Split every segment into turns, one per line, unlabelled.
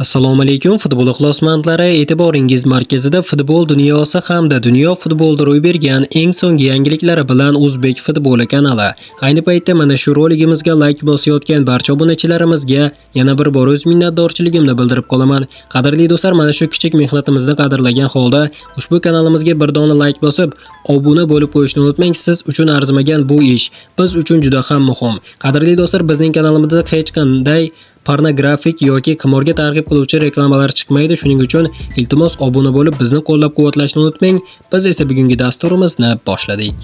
Assalomu alaykum futbol ixlosmandlari, e'tiboringiz markazida futbol dunyosi hamda dunyo futbolida ro'y bergan eng so'nggi yangiliklari bilan O'zbek futboli kanali. Ayni paytda mana shu roligimizga like bosayotgan barcha obunachilarimizga yana bir bor o'z minnatdorchiligimni bildirib qolaman. Qadrli do'stlar, mana shu kichik mehnatimizni qadrlagan holda ushbu kanalimizga bir dona like bosib, obuna bo'lib qo'yishni unutmang. Siz uchun arzimagan bu ish biz uchun juda ham muhim. Qadrli do'stlar, bizning kanalimizda hech qanday pornografik yoki qimorga targ'ib qiluvchi reklamalar chiqmaydi. Shuning uchun iltimos obuna bo'lib bizni qo'llab-quvvatlashni unutmang. Biz esa bugungi dasturimizni boshladik.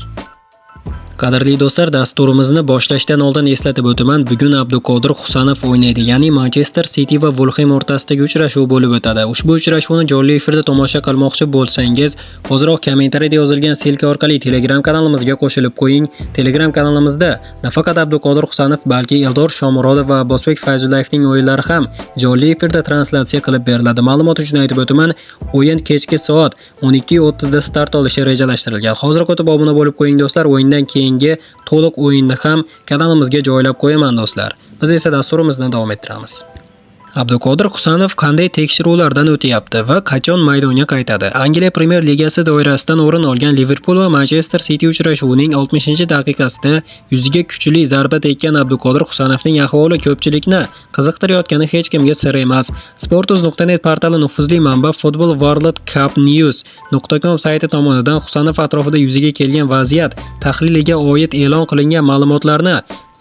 Qadrli do'stlar, dasturimizni boshlashdan oldin eslatib o'taman, bugun Abduqodir Husanov o'ynaydi, ya'ni Manchester City va Fulham o'rtasidagi uchrashuv bo'lib o'tadi. Ushbu uchrashuvni jonli efirda tomosha qilmoqchi bo'lsangiz, hoziroq kommentariyada yozilgan silka orqali Telegram kanalimizga qo'shilib qo'ying. Telegram kanalimizda nafaqat Abduqodir Husanov, balki Eldor Shomurodov va Abbosbek Fayzullayevning o'yinlari ham jonli efirda translyatsiya qilib beriladi. Ma'lumot uchun aytib o'taman, o'yin kechki soat 12:30 da start olishi rejalashtirilgan. Hozir o'tib obuna bo'lib qo'ying do'stlar. O'yindan keyingi to'liq o'yinni ham kanalimizga joylab qo'yaman do'stlar. Biz esa dasturimizni davom ettiramiz. Abduqodir Husanov qanday tekshiruvlardan o'tyapti va qachon maydonga qaytadi? Angliya Premyer Ligasi doirasidan o'rin olgan Liverpool va Manchester City uchrashuvining 60-daqiqasida yuziga kuchli zarba tekkan Abduqodir Husanovning ahvoli ko'pchilikni qiziqtirayotgani hech kimga sir emas. Sportuz.net portali nufuzli manba footballworldcupnews.com sayti tomonidan Husanov atrofida yuziga kelgan vaziyat tahliliga oid e'lon qilingan ma'lumotlarni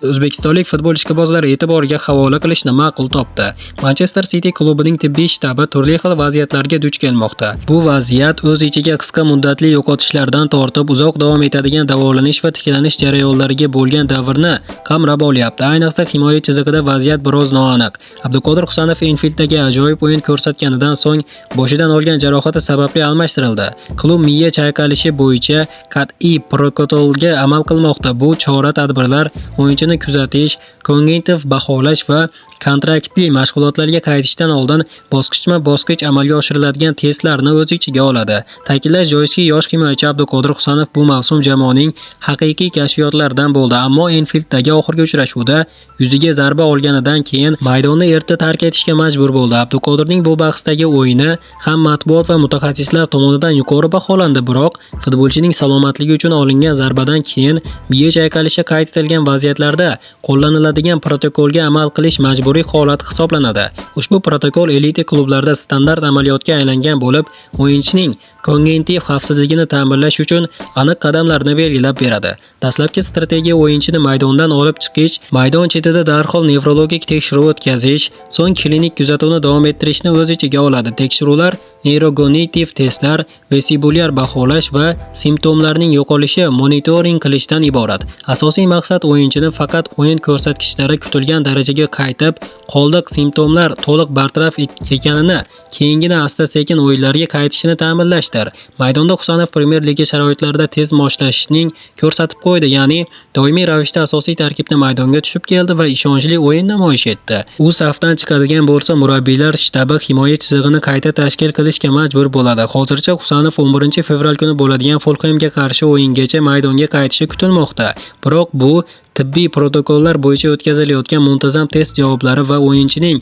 o'zbekistonlik futbol ishqibozlari e'tiboriga havola qilishni ma'qul topdi. Manchester City klubining tibbiy shtabi turli xil vaziyatlarga duch kelmoqda. Bu vaziyat o'z ichiga qisqa muddatli yo'qotishlardan tortib uzoq davom etadigan davolanish va tiklanish jarayonlariga bo'lgan davrni qamrab olyapti. Ayniqsa himoya chizig'ida vaziyat biroz noaniq. Abduqodir Husanov Enfield'dagi ajoyib o'yin ko'rsatganidan so'ng boshidan olgan jarohati sababli almashtirildi. Klub miya chayqalishi bo'yicha qat'iy protokolga amal qilmoqda. Bu chora-tadbirlar o'yinchini kuzatish, kognitiv baholash va kontraktli mashg'ulotlarga qaytishdan oldin bosqichma-bosqich amalga oshiriladigan testlarni o'z ichiga oladi. Ta'kidlash joizki, yosh himoyachi Abduqodir Husanov bu mavsum jamoaning haqiqiy kashfiyotlaridan bo'ldi, ammo Enfield'dagi oxirgi uchrashuvda yuziga zarba olganidan keyin maydonni erta tark etishga majbur bo'ldi. Abduqodirning bu bahsdagi o'yini ham matbuot va mutaxassislar tomonidan yuqori baholandi, biroq futbolchining salomatligi uchun olingan zarbadan keyin miya chayqalishi qayd etilgan vaziyatlarda qo'llaniladigan protokolga amal qilish majburiy holat hisoblanadi. Ushbu protokol elita klublarda standart amaliyotga aylangan bo'lib, o'yinchining kognitiv xavfsizligini ta'minlash uchun aniq qadamlarni belgilab beradi. Dastlabki strategiya o'yinchini maydondan olib chiqish, maydon chetida darhol nevrologik tekshiruv o'tkazish, so'ng klinik kuzatuvni davom ettirishni o'z ichiga oladi. Tekshiruvlar neurokognitiv testlar, vestibulyar baholash va simptomlarning yo'qolishi monitoring qilishdan iborat. Asosiy maqsad o'yinchini faqat o'yin ko'rsatkichlari kutilgan darajaga qaytib, qoldiq simptomlar to'liq bartaraf ekanini, keyingina asta-sekin o'yinlarga qaytishini ta'minlashdir. Maydonda Husanov Premyer Liga sharoitlarida tez moslashishning ko'rsatib qo'ydi, ya'ni doimiy ravishda asosiy tarkibda maydonga tushib keldi va ishonchli o'yin namoyish etdi. U safdan chiqadigan bo'lsa, murabbiylar shtabi himoya chizig'ini qayta tashkil qilishga majbur bo'ladi. Hozircha Husanov 11-fevral kuni bo'ladigan Fulhamga qarshi o'yingacha maydonga qaytishi kutilmoqda. Biroq bu tibbiy protokollar bo'yicha o'tkazilayotgan muntazam test javoblari va o'yinchining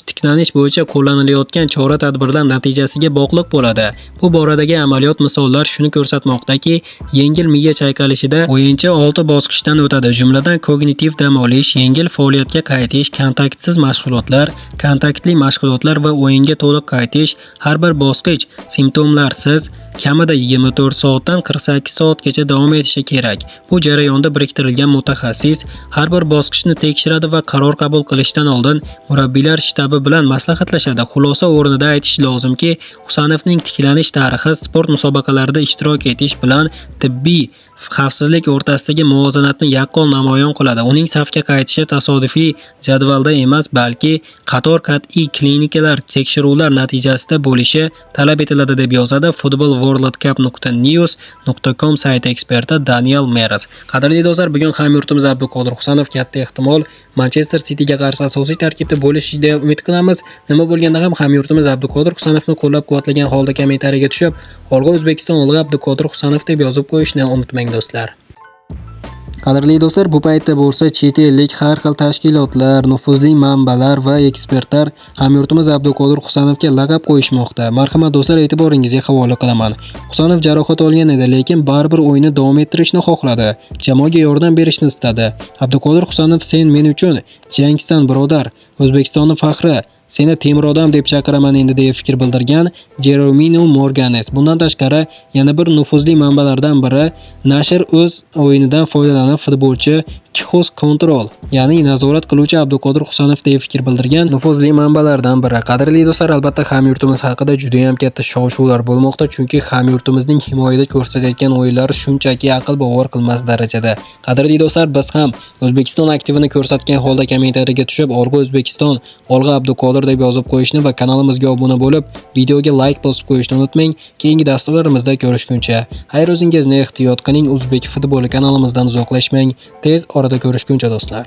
tiklanish bo'yicha qo'llanilayotgan chora-tadbirlar natijasiga bog'liq bo'ladi. Bu boradagi amaliyot misollar shuni ko'rsatmoqdaki, yengil miya chayqalishida o'yinchi 6 bosqichdan o'tadi, jumladan kognitiv dam olish, yengil faoliyatga qaytish, kontaktsiz mashg'ulotlar, kontaktli mashg'ulotlar va o'yinga to'liq qaytish. Har bir bosqich simptomlarsiz kamida 24 soatdan 48 soatgacha davom etishi kerak. Bu jarayonda biriktirilgan mutaxassis har bir bosqichni tekshiradi va qaror qabul qilishdan oldin murabbiylar shtabi bilan maslahatlashadi. Xulosa o'rnida aytish lozimki, Husanovning tiklanish tarixi sport musobaqalarida ishtirok etish bilan tibbiy xavfsizlik o'rtasidagi muvozanatni yaqqol namoyon qiladi. Uning safga qaytishi tasodifiy jadvalda emas, balki qator qat'iy klinikalar tekshiruvlar natijasida bo'lishi talab etiladi, deb yozadi footballworldcupnews.com sayti eksperti Daniel Meres. Qadrli do'stlar, bugun hamyurtimiz Abduqodir Husanov katta ehtimol Manchester Cityga qarshi asosiy tarkibda bo'lishiga umid qilamiz. Nima bo'lganda ham hamyurtimiz Abduqodir Husanovni qo'llab-quvvatlagan holda kommentariyaga tushib, Olg'a O'zbekiston, Olg'a Abduqodir Husanov deb yozib qo'yishni unutmang do'stlar. Qadrli do'stlar, bu paytda bo'lsa chet ellik har xil tashkilotlar, nufuzli manbalar va ekspertlar hamyurtimiz Abduqodir Husanovga laqab qo'yishmoqda. Marhamat do'stlar, e'tiboringizga havola qilaman. Husanov jarohat olgan edi, lekin baribir o'yinni davom ettirishni xohladi. Jamoaga yordam berishni istadi. Abduqodir Husanov: "Sen men uchun jangchisan, birodar. O'zbekistonning faxri. Seni temir odam deb chaqiraman endi", deya fikr bildirgan Jeromino Morganes. Bundan tashqari, yana bir nufuzli manbalardan biri nashr o'z o'yinidan foydalanib futbolchi Kixos Control, ya'ni nazorat qiluvchi Abduqodir Husanov deya fikr bildirgan nufuzli manbalardan biri. Qadrli do'stlar, albatta hamyurtimiz haqida juda ham katta shov-shuvlar bo'lmoqda, chunki hamyurtimizning himoyada ko'rsatayotgan o'yinlari shunchaki aql bovar qilmas darajada. Qadrli do'stlar, biz ham O'zbekiston aktivini ko'rsatgan holda kommentariyaga tushib, "Olg'a O'zbekiston, olg'a Abduqodir" deb yozib qo'yishni va kanalimizga obuna bo'lib, videoga like bosib qo'yishni unutmang. Keyingi dasturlarimizda ko'rishguncha xayr, o'zingizni ehtiyot qiling. O'zbek futboli kanalimizdan uzoqlashmang. Tez orada ko'rishguncha do'stlar.